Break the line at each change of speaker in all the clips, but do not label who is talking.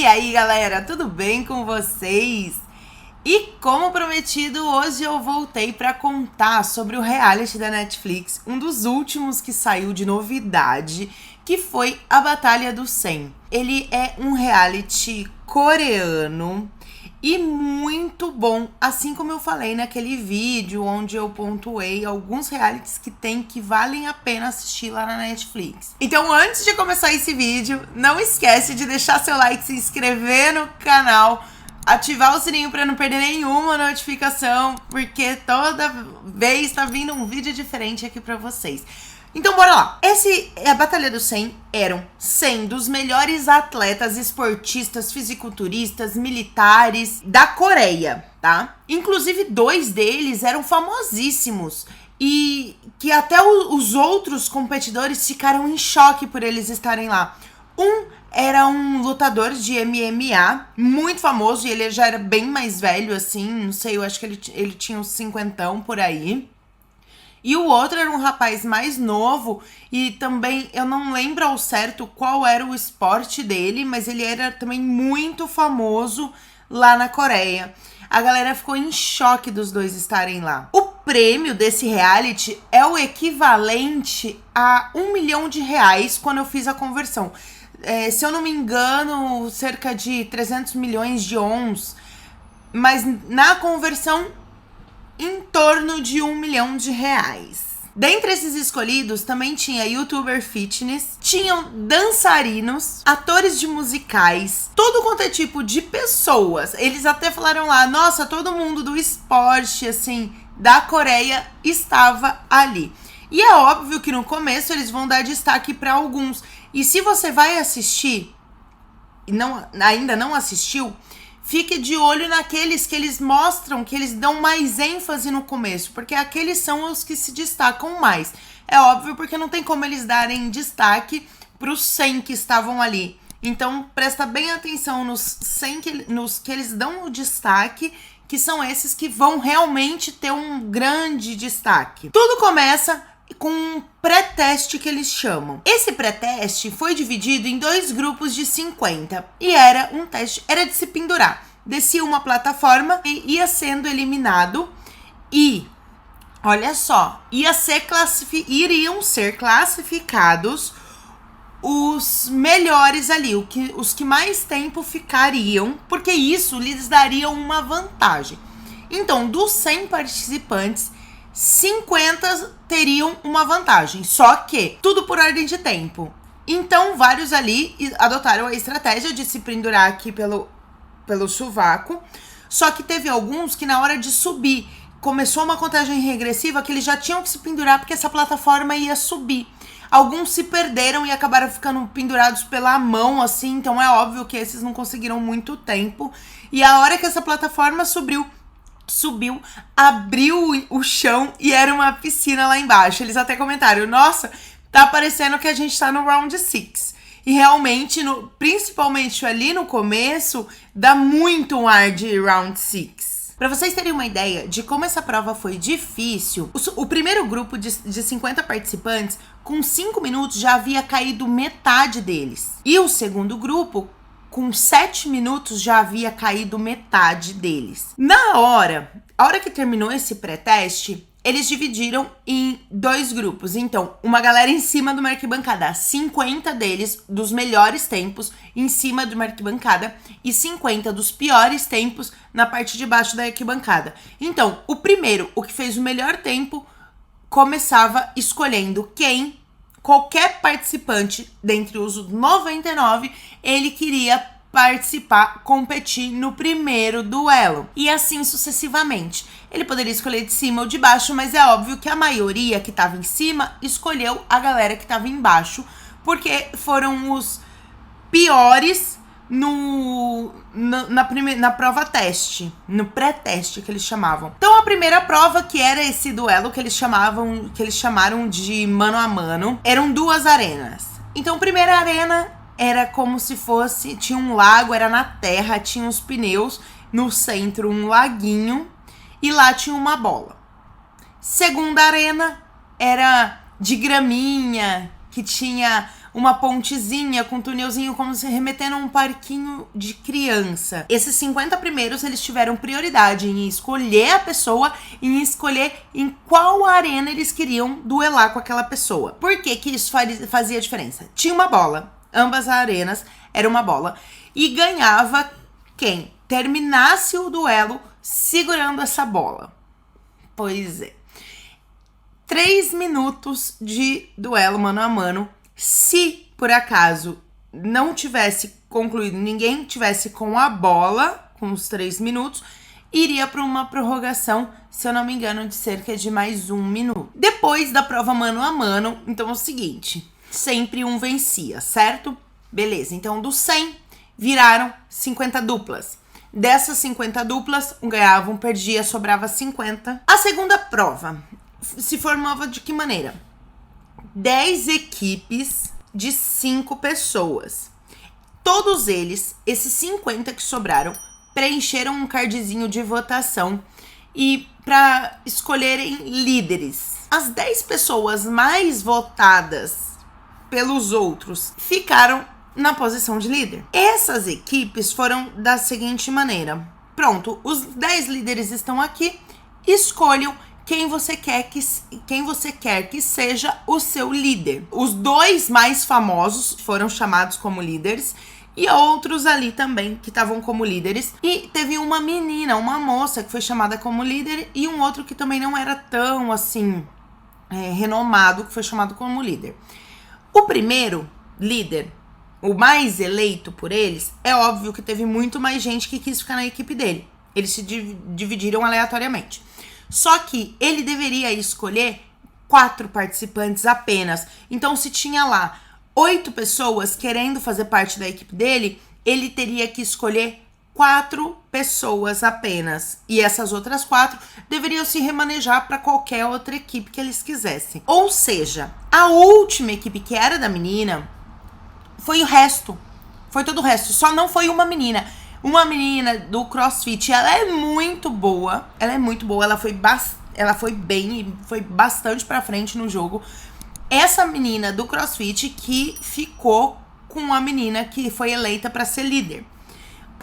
E aí, galera, tudo bem com vocês? E como prometido, hoje eu voltei para contar sobre o reality da Netflix, um dos últimos que saiu de novidade, que foi a Batalha dos 100. Ele é um reality coreano e muito bom, assim como eu falei naquele vídeo onde eu pontuei alguns realities que valem a pena assistir lá na Netflix. Então, antes de começar esse vídeo, não esquece de deixar seu like, se inscrever no canal, ativar o sininho para não perder nenhuma notificação, porque toda vez tá vindo um vídeo diferente aqui para vocês. Então bora lá. A Batalha dos 100 eram 100 dos melhores atletas, esportistas, fisiculturistas, militares da Coreia, tá? Inclusive 2 deles eram famosíssimos e que até os outros competidores ficaram em choque por eles estarem lá. Um era um lutador de MMA, muito famoso, e ele já era bem mais velho, assim, não sei, eu acho que ele tinha uns 50 por aí. E o outro era um rapaz mais novo e também eu não lembro ao certo qual era o esporte dele, mas ele era também muito famoso lá na Coreia. A galera ficou em choque dos dois estarem lá. O prêmio desse reality é o equivalente a R$1 milhão quando eu fiz a conversão. Se eu não me engano, cerca de 300 milhões de wons, mas na conversão em torno de R$1 milhão. Dentre esses escolhidos, também tinha youtuber fitness, tinham dançarinos, atores de musicais, todo quanto é tipo de pessoas. Eles até falaram lá, nossa, todo mundo do esporte, assim, da Coreia estava ali. E é óbvio que no começo eles vão dar destaque para alguns. E se você vai assistir e ainda não assistiu, fique de olho naqueles que eles mostram, que eles dão mais ênfase no começo, porque aqueles são os que se destacam mais. É óbvio, porque não tem como eles darem destaque para os 100 que estavam ali. Então, presta bem atenção nos 100 nos que eles dão o destaque, que são esses que vão realmente ter um grande destaque. Tudo começa com um pré-teste que eles chamam. Esse pré-teste foi dividido em 2 grupos de 50 e era um teste, era de se pendurar. Descia uma plataforma e ia sendo eliminado e, olha só, iriam ser classificados os melhores ali, os que mais tempo ficariam, porque isso lhes daria uma vantagem. Então, dos 100 participantes, 50 teriam uma vantagem, só que tudo por ordem de tempo. Então, vários ali adotaram a estratégia de se pendurar aqui pelo sovaco, só que teve alguns que na hora de subir, começou uma contagem regressiva que eles já tinham que se pendurar porque essa plataforma ia subir. Alguns se perderam e acabaram ficando pendurados pela mão, assim, então é óbvio que esses não conseguiram muito tempo. E a hora que essa plataforma subiu, abriu o chão e era uma piscina lá embaixo. Eles até comentaram, nossa, tá parecendo que a gente tá no round 6. E realmente, principalmente ali no começo, dá muito um ar de round 6. Pra vocês terem uma ideia de como essa prova foi difícil, o primeiro grupo de 50 participantes, com 5 minutos já havia caído metade deles. E o segundo grupo, com 7 minutos já havia caído metade deles. A hora que terminou esse pré-teste, eles dividiram em 2 grupos. Então, uma galera em cima de uma arquibancada, 50 deles, dos melhores tempos, em cima de uma arquibancada, e 50 dos piores tempos na parte de baixo da arquibancada. Então, o primeiro, o que fez o melhor tempo, começava escolhendo qualquer participante dentre os 99, ele queria participar, competir no primeiro duelo. E assim sucessivamente. Ele poderia escolher de cima ou de baixo, mas é óbvio que a maioria que estava em cima escolheu a galera que estava embaixo, porque foram os piores na prova teste, no pré-teste que eles chamavam. Então a primeira prova, que era esse duelo que eles chamaram de mano a mano, eram 2 arenas. Então a primeira arena era como se fosse, tinha um lago, era na terra, tinha uns pneus, no centro um laguinho e lá tinha uma bola. Segunda arena era de graminha, que tinha uma pontezinha com um túnelzinho, como se remetendo a um parquinho de criança. Esses 50 primeiros, eles tiveram prioridade em escolher a pessoa, em escolher em qual arena eles queriam duelar com aquela pessoa. Por que que isso fazia diferença? Tinha uma bola, ambas as arenas era uma bola, e ganhava quem terminasse o duelo segurando essa bola. Pois é. 3 minutos de duelo mano a mano. Se, por acaso, não tivesse concluído, ninguém tivesse com a bola, com os 3 minutos, iria para uma prorrogação, se eu não me engano, de cerca de mais 1 minuto. Depois da prova mano a mano, então é o seguinte, sempre um vencia, certo? Beleza, então dos 100, viraram 50 duplas. Dessas 50 duplas, um ganhava, um perdia, sobrava 50. A segunda prova se formava de que maneira? 10 equipes de 5 pessoas. Todos eles, esses 50 que sobraram, preencheram um cardzinho de votação e para escolherem líderes. As 10 pessoas mais votadas pelos outros ficaram na posição de líder. Essas equipes foram da seguinte maneira. Pronto, os 10 líderes estão aqui, escolham quem você quer que seja o seu líder. Os 2 mais famosos foram chamados como líderes e outros ali também que estavam como líderes. E teve uma menina, uma moça que foi chamada como líder e um outro que também não era tão assim renomado, que foi chamado como líder. O primeiro líder, o mais eleito por eles, é óbvio que teve muito mais gente que quis ficar na equipe dele. Eles se dividiram aleatoriamente. Só que ele deveria escolher 4 participantes apenas. Então, se tinha lá 8 pessoas querendo fazer parte da equipe dele, ele teria que escolher 4 pessoas apenas. E essas outras 4 deveriam se remanejar para qualquer outra equipe que eles quisessem. Ou seja, a última equipe, que era da menina, foi o resto. Foi todo o resto. Só não foi uma menina. Uma menina do CrossFit, ela é muito boa. Ela é muito boa. Ela foi bem e foi bastante pra frente no jogo. Essa menina do CrossFit que ficou com a menina que foi eleita pra ser líder.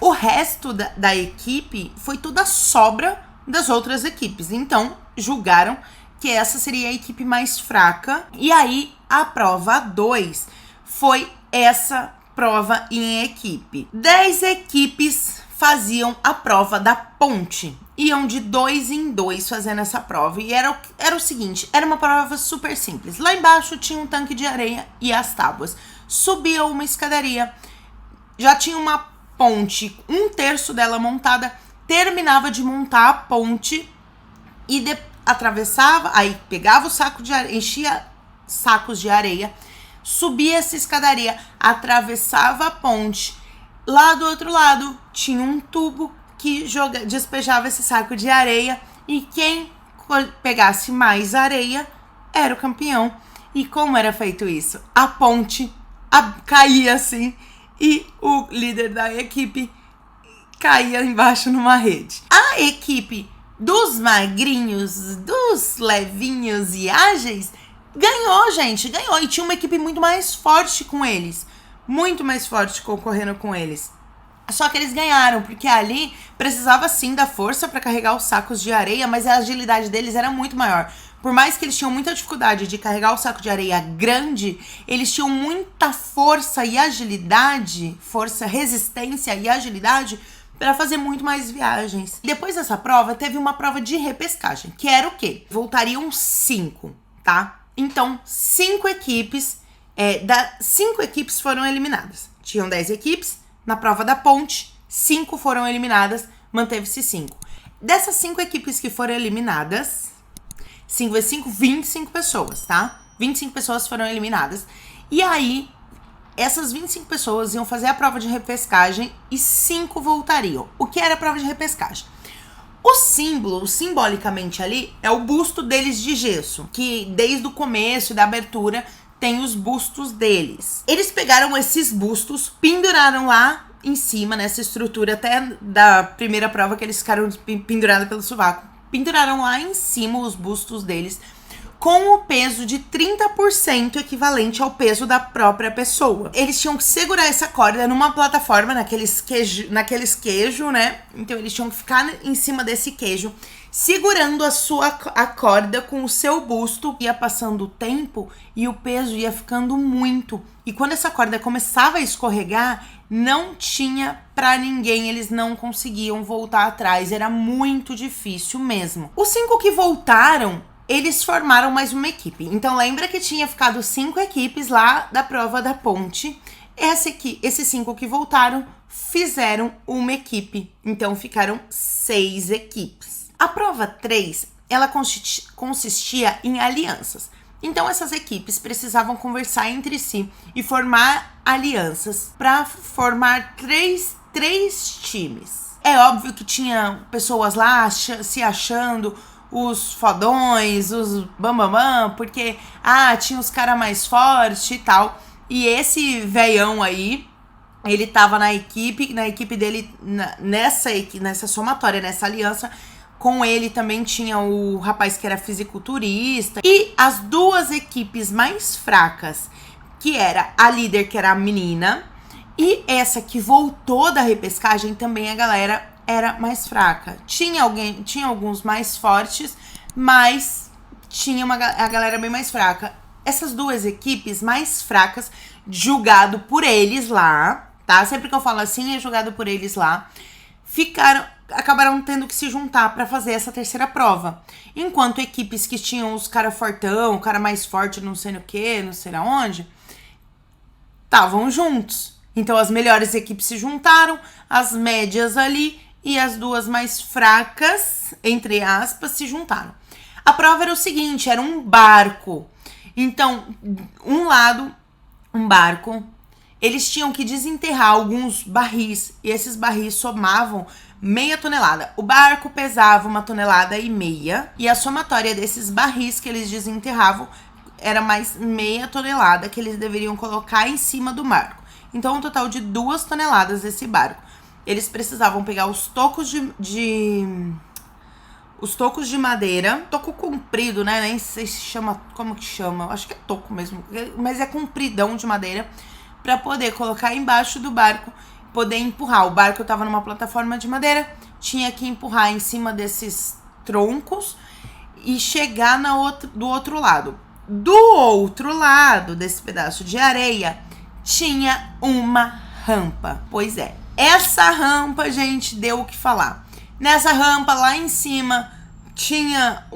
O resto da equipe foi toda sobra das outras equipes. Então, julgaram que essa seria a equipe mais fraca. E aí, a prova 2 foi essa prova em equipe. 10 equipes faziam a prova da ponte. Iam de 2 em 2 fazendo essa prova. E era o seguinte, era uma prova super simples. Lá embaixo tinha um tanque de areia e as tábuas. Subia uma escadaria, já tinha uma ponte, 1/3 dela montada, terminava de montar a ponte e atravessava, aí pegava o saco de areia, enchia sacos de areia, subia essa escadaria, atravessava a ponte. Lá do outro lado tinha um tubo que despejava esse saco de areia e quem pegasse mais areia era o campeão. E como era feito isso? A ponte caía assim e o líder da equipe caía embaixo numa rede. A equipe dos magrinhos, dos levinhos e ágeis ganhou, gente, ganhou. E tinha uma equipe muito mais forte com eles. Muito mais forte concorrendo com eles. Só que eles ganharam, porque ali precisava sim da força para carregar os sacos de areia, mas a agilidade deles era muito maior. Por mais que eles tinham muita dificuldade de carregar o saco de areia grande, eles tinham muita força e agilidade, força, resistência e agilidade para fazer muito mais viagens. Depois dessa prova, teve uma prova de repescagem, que era o quê? Voltariam 5, tá? Então, 5 equipes, 5 equipes foram eliminadas. Tinham 10 equipes, na prova da ponte, 5 foram eliminadas, manteve-se 5. Dessas 5 equipes que foram eliminadas, 5 vezes 5, 25 pessoas, tá? 25 pessoas foram eliminadas. E aí, essas 25 pessoas iam fazer a prova de repescagem e 5 voltariam. O que era a prova de repescagem? O símbolo, simbolicamente ali, é o busto deles de gesso, que desde o começo da abertura tem os bustos deles. Eles pegaram esses bustos, penduraram lá em cima, nessa estrutura até da primeira prova que eles ficaram pendurados pelo sovaco. Penduraram lá em cima os bustos deles, com o peso de 30% equivalente ao peso da própria pessoa. Eles tinham que segurar essa corda numa plataforma, naqueles queijo, né? Então eles tinham que ficar em cima desse queijo, segurando a corda com o seu busto. Ia passando o tempo e o peso ia ficando muito. E quando essa corda começava a escorregar, não tinha pra ninguém, eles não conseguiam voltar atrás, era muito difícil mesmo. Os 5 que voltaram, eles formaram mais uma equipe. Então lembra que tinha ficado 5 equipes lá da prova da ponte? Esses 5 que voltaram fizeram uma equipe, então ficaram 6 equipes. A prova 3, ela consistia em alianças. Então essas equipes precisavam conversar entre si e formar alianças para formar três times. É óbvio que tinha pessoas lá se achando os fodões, os bambambam, porque tinha os caras mais fortes e tal. E esse veião aí, ele tava na equipe dele, nessa somatória, nessa aliança. Com ele também tinha o rapaz que era fisiculturista. E as 2 equipes mais fracas, que era a líder, que era a menina, e essa que voltou da repescagem, também a galera era mais fraca. Tinha alguns mais fortes, mas tinha a galera bem mais fraca. Essas 2 equipes mais fracas, julgado por eles lá, tá? Sempre que eu falo assim, é julgado por eles lá, acabaram tendo que se juntar pra fazer essa terceira prova. Enquanto equipes que tinham os cara fortão, o cara mais forte, não sei no que, não sei aonde, estavam juntos. Então as melhores equipes se juntaram, as médias ali e as 2 mais fracas, entre aspas, se juntaram. A prova era o seguinte, era um barco. Então, um lado, um barco, eles tinham que desenterrar alguns barris, e esses barris somavam meia tonelada. O barco pesava 1,5 toneladas, e a somatória desses barris que eles desenterravam era mais meia tonelada que eles deveriam colocar em cima do barco. Então, um total de 2 toneladas desse barco. Eles precisavam pegar os tocos de madeira, toco comprido, né? Nem sei se chama, como que chama? Eu acho que é toco mesmo, mas é compridão de madeira, para poder colocar embaixo do barco, poder empurrar. O barco tava numa plataforma de madeira, tinha que empurrar em cima desses troncos e chegar do outro lado. Do outro lado desse pedaço de areia, tinha uma rampa. Pois é, essa rampa, gente, deu o que falar. Nessa rampa, lá em cima, tinha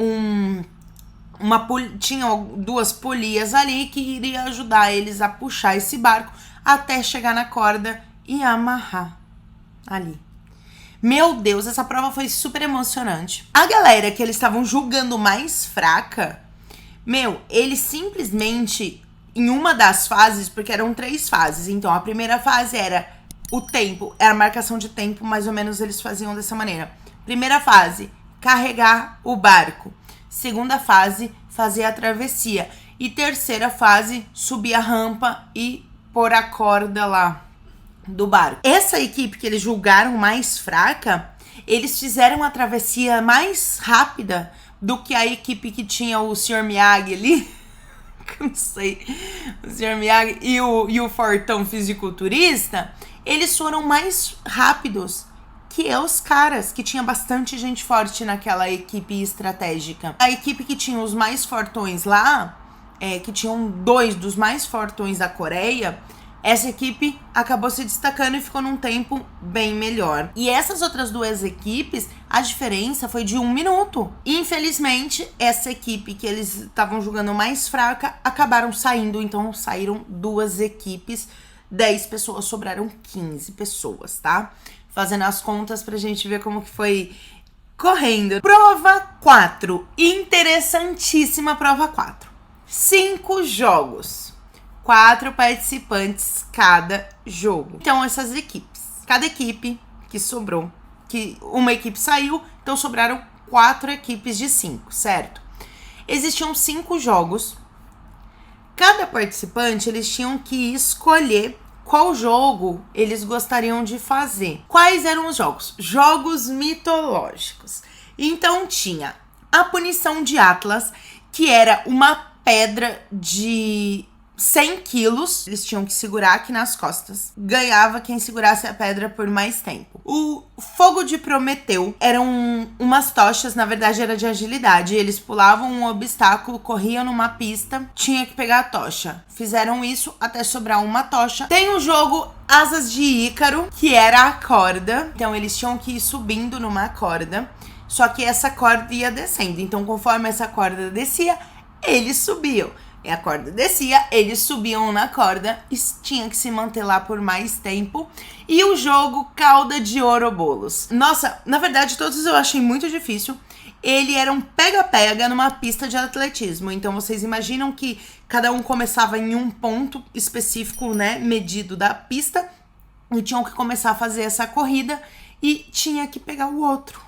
tinha 2 polias ali que iria ajudar eles a puxar esse barco até chegar na corda e amarrar ali. Meu Deus, essa prova foi super emocionante. A galera que eles estavam julgando mais fraca, eles simplesmente, em uma das fases, porque eram 3 fases, então a primeira fase era o tempo, era a marcação de tempo, mais ou menos eles faziam dessa maneira. Primeira fase, carregar o barco. Segunda fase, fazer a travessia. E terceira fase, subir a rampa e pôr a corda lá do barco. Essa equipe que eles julgaram mais fraca, eles fizeram a travessia mais rápida do que a equipe que tinha o Sr. Miyagi ali. Não sei. O Sr. Miyagi e o fortão fisiculturista, eles foram mais rápidos que os caras, que tinha bastante gente forte naquela equipe estratégica. A equipe que tinha os mais fortões lá, que tinham 2 dos mais fortões da Coreia, essa equipe acabou se destacando e ficou num tempo bem melhor. E essas outras 2 equipes, a diferença foi de 1 minuto. E, infelizmente, essa equipe que eles estavam jogando mais fraca, acabaram saindo. Então, saíram 2 equipes, 10 pessoas, sobraram 15 pessoas, tá? Fazendo as contas pra gente ver como que foi correndo. Prova 4. Interessantíssima prova 4. 5 jogos. 4 participantes cada jogo. Então, essas equipes. Cada equipe que sobrou, que uma equipe saiu, então sobraram 4 equipes de 5, certo? Existiam 5 jogos. Cada participante, eles tinham que escolher qual jogo eles gostariam de fazer. Quais eram os jogos? Jogos mitológicos. Então tinha a punição de Atlas, que era uma pedra de 100 quilos. Eles tinham que segurar aqui nas costas. Ganhava quem segurasse a pedra por mais tempo. O fogo de Prometeu eram umas tochas, na verdade era de agilidade. Eles pulavam um obstáculo, corriam numa pista, tinha que pegar a tocha. Fizeram isso até sobrar uma tocha. Tem o jogo Asas de Ícaro, que era a corda. Então eles tinham que ir subindo numa corda. Só que essa corda ia descendo. Então conforme essa corda descia, eles subiam. E a corda descia, eles subiam na corda e tinha que se manter lá por mais tempo. E o jogo Cauda de Ouroboros. Nossa, na verdade todos eu achei muito difícil. Ele era um pega-pega numa pista de atletismo. Então vocês imaginam que cada um começava em um ponto específico, né, medido da pista. E tinham que começar a fazer essa corrida e tinha que pegar o outro.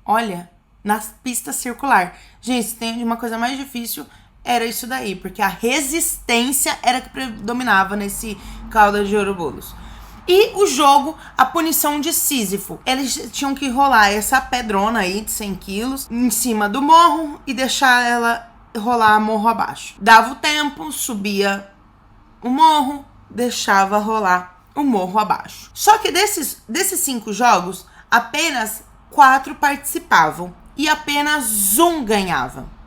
Olha, na pista circular. Gente, se tem uma coisa mais difícil, era isso daí, porque a resistência era que predominava nesse Cauda de Ouroboros. E o jogo, a punição de Sísifo. Eles tinham que rolar essa pedrona aí de 100 quilos em cima do morro e deixar ela rolar morro abaixo. Dava o tempo, subia o morro, deixava rolar o morro abaixo. Só que desses 5 jogos, apenas 4 participavam e apenas um ganhava.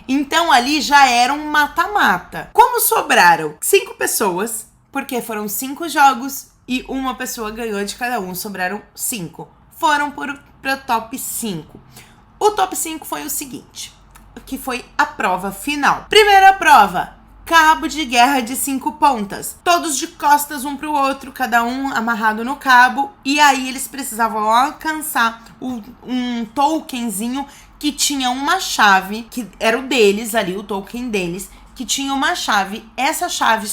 Então ali já era um mata-mata. Como sobraram 5 pessoas, porque foram 5 jogos e uma pessoa ganhou de cada um, sobraram 5. Foram para top 5. O top 5 foi o seguinte, que foi a prova final. Primeira prova, cabo de guerra de 5 pontas. Todos de costas um pro outro, cada um amarrado no cabo. E aí eles precisavam alcançar um tokenzinho que tinha uma chave, que era o deles ali, o token deles, que tinha uma chave. Essa chave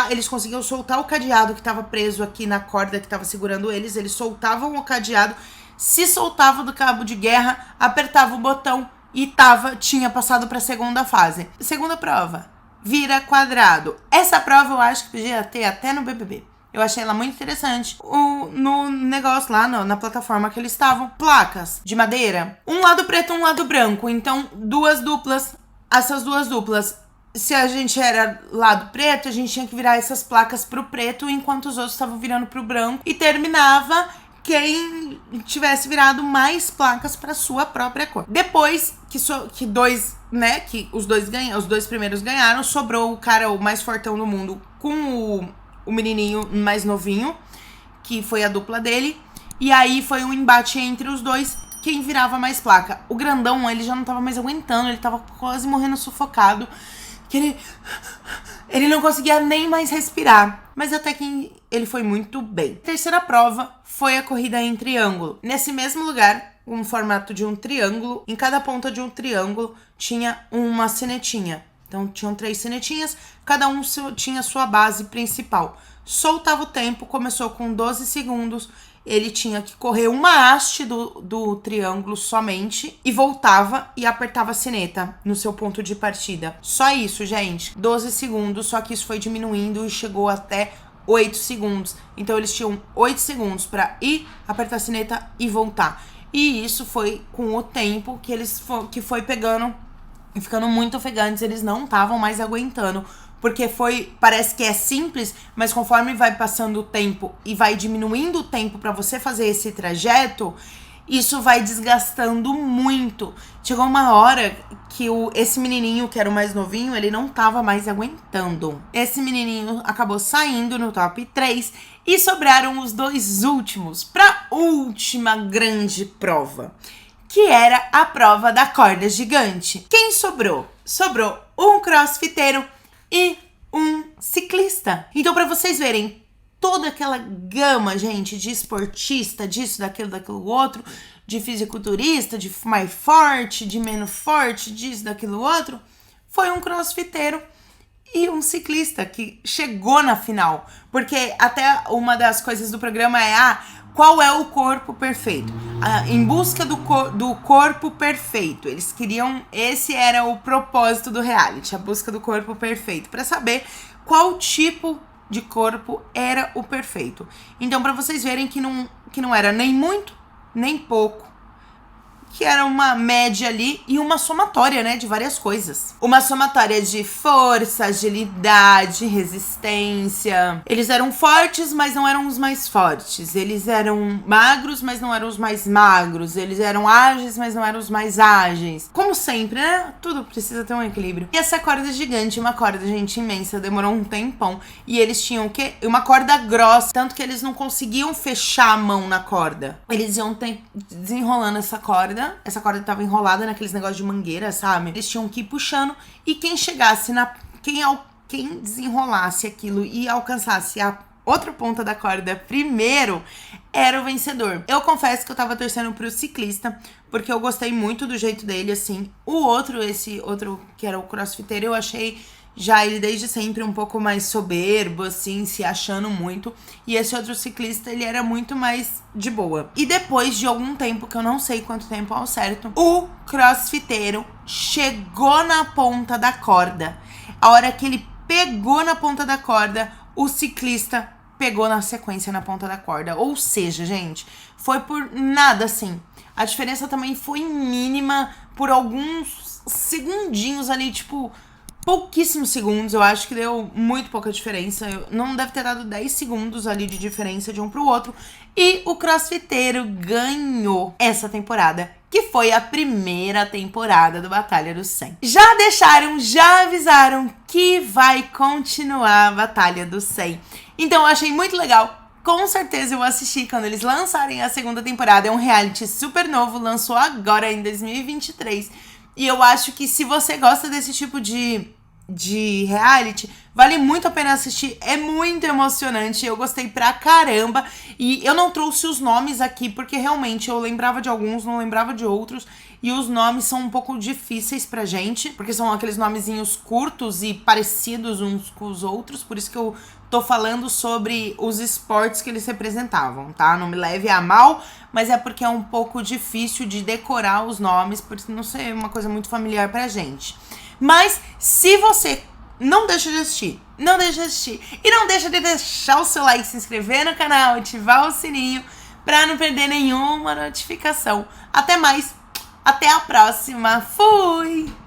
eles conseguiam soltar o cadeado que estava preso aqui na corda que estava segurando eles soltavam o cadeado, se soltavam do cabo de guerra, apertava o botão e tinha passado para a segunda fase. Segunda prova, vira quadrado. Essa prova eu acho que podia ter até no BBB. Eu achei ela muito interessante. No negócio lá, na plataforma que eles estavam. Placas de madeira. Um lado preto, um lado branco. Então, 2 duplas. Essas 2 duplas. Se a gente era lado preto, a gente tinha que virar essas placas pro preto, enquanto os outros estavam virando pro branco. E terminava quem tivesse virado mais placas pra sua própria cor. Depois que os dois primeiros ganharam, sobrou o cara, o mais fortão do mundo, com o menininho mais novinho, que foi a dupla dele. E aí foi um embate entre os dois, quem virava mais placa. O grandão, ele já não tava mais aguentando, ele tava quase morrendo sufocado, que ele não conseguia nem mais respirar. Mas até que ele foi muito bem. A terceira prova foi a corrida em triângulo. Nesse mesmo lugar, um formato de um triângulo, em cada ponta de um triângulo tinha uma sinetinha. Então, tinham 3 sinetinhas, cada um tinha sua base principal. Soltava o tempo, começou com 12 segundos, ele tinha que correr uma haste do triângulo somente e voltava e apertava a sineta no seu ponto de partida. Só isso, gente. 12 segundos, só que isso foi diminuindo e chegou até 8 segundos. Então, eles tinham 8 segundos para ir, apertar a sineta e voltar. E isso foi com o tempo que foi pegando e ficando muito ofegantes, eles não estavam mais aguentando. Porque parece que é simples, mas conforme vai passando o tempo e vai diminuindo o tempo para você fazer esse trajeto, isso vai desgastando muito. Chegou uma hora que esse menininho, que era o mais novinho, ele não tava mais aguentando. Esse menininho acabou saindo no top 3 e sobraram os 2 últimos para última grande prova, que era a prova da corda gigante. Quem sobrou? Sobrou um crossfiteiro e um ciclista. Então, para vocês verem toda aquela gama, gente, de esportista, disso, daquilo, outro, de fisiculturista, de mais forte, de menos forte, disso, daquilo, outro, foi um crossfiteiro e um ciclista que chegou na final. Porque até uma das coisas do programa é qual é o corpo perfeito? Em busca do corpo perfeito. Eles queriam... Esse era o propósito do reality, a busca do corpo perfeito, para saber qual tipo de corpo era o perfeito. Então, para vocês verem que não era nem muito, nem pouco. que era uma média ali e uma somatória, né, de várias coisas. Uma somatória de força, agilidade, resistência. Eles eram fortes, mas não eram os mais fortes. Eles eram magros, mas não eram os mais magros. Eles eram ágeis, mas não eram os mais ágeis. Como sempre, né? Tudo precisa ter um equilíbrio. E essa corda gigante, uma corda, gente, imensa, demorou um tempão. E eles tinham o quê? Uma corda grossa, tanto que eles não conseguiam fechar a mão na corda. Eles iam desenrolando essa corda tava enrolada naqueles negócios de mangueira, sabe? Eles tinham que ir puxando e quem chegasse quem desenrolasse aquilo e alcançasse a outra ponta da corda primeiro era o vencedor. Eu confesso que eu tava torcendo pro ciclista, porque eu gostei muito do jeito dele, assim. Esse outro que era o crossfiteiro, eu achei já ele desde sempre um pouco mais soberbo, assim, se achando muito. E esse outro ciclista, ele era muito mais de boa. E depois de algum tempo, que eu não sei quanto tempo ao certo, o crossfiteiro chegou na ponta da corda. A hora que ele pegou na ponta da corda, o ciclista pegou na sequência na ponta da corda. Ou seja, gente, foi por nada, assim. A diferença também foi mínima por alguns segundinhos ali, tipo... pouquíssimos segundos, eu acho que deu muito pouca diferença. Não deve ter dado 10 segundos ali de diferença de um pro outro. E o crossfiteiro ganhou essa temporada, que foi a primeira temporada do Batalha do 100. Já avisaram que vai continuar a Batalha do 100. Então eu achei muito legal. Com certeza eu vou assistir quando eles lançarem a segunda temporada. É um reality super novo, lançou agora em 2023. E eu acho que se você gosta desse tipo de reality, vale muito a pena assistir. É muito emocionante, eu gostei pra caramba. E eu não trouxe os nomes aqui, porque realmente eu lembrava de alguns, não lembrava de outros. E os nomes são um pouco difíceis pra gente, porque são aqueles nomezinhos curtos e parecidos uns com os outros. Por isso que eu tô falando sobre os esportes que eles representavam, tá? Não me leve a mal, mas é porque é um pouco difícil de decorar os nomes, por não ser uma coisa muito familiar pra gente. Mas se você não deixa de assistir, e não deixa de deixar o seu like, se inscrever no canal, ativar o sininho pra não perder nenhuma notificação. Até mais, até a próxima, fui!